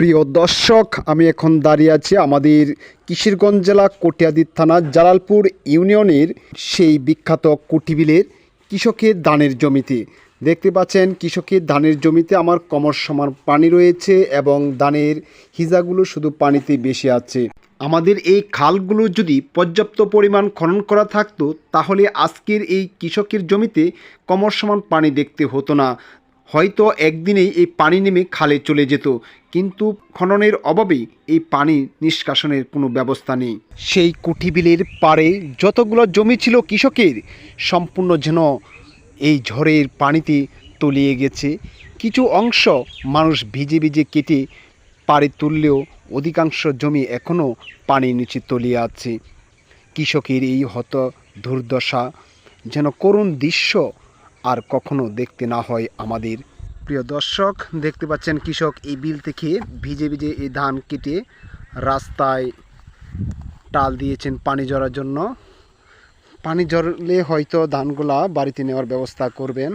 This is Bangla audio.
প্রিয় দর্শক, আমি এখন দাঁড়িয়ে আছি আমাদের কিশোরগঞ্জ জেলা কটিয়াদী থানা জালালপুর ইউনিয়নের সেই বিখ্যাত কুটিবিলের কৃষকের ধানের জমিতে। দেখতে পাচ্ছেন কৃষকের ধানের জমিতে আমার কমর সমান পানি রয়েছে এবং ধানের হিজাগুলো শুধু পানিতে বেশি আছে। আমাদের এই খালগুলো যদি পর্যাপ্ত পরিমাণ খনন করা থাকতো তাহলে আজকের এই কৃষকের জমিতে কমর সমান পানি দেখতে হতো না। হয়তো একদিনেই এই পানি নেমে খালে চলে যেত, কিন্তু খননের অভাবে এই পানি নিষ্কাশনের কোনো ব্যবস্থা নেই। সেই কুঠিবিলের পাড়ে যতগুলো জমি ছিল কৃষকের, সম্পূর্ণ যেন এই ঝড়ের পানিতে তলিয়ে গেছে। কিছু অংশ মানুষ ভিজে ভিজে কেটে পাড়ে তুললেও অধিকাংশ জমি এখনও পানির নিচে তলিয়ে আছে। কৃষকের এই হত দুর্দশা যেন করুণ দৃশ্য আর কখনো দেখতে না হয় আমাদের। প্রিয় দর্শক, দেখতে পাচ্ছেন কৃষক এই বিল থেকে ভিজে ভিজে এই ধান কেটে রাস্তায় টাল দিয়েছেন পানি ঝরার জন্য। পানি ঝরলে হয়তো ধানগুলা বাড়িতে নেওয়ার ব্যবস্থা করবেন।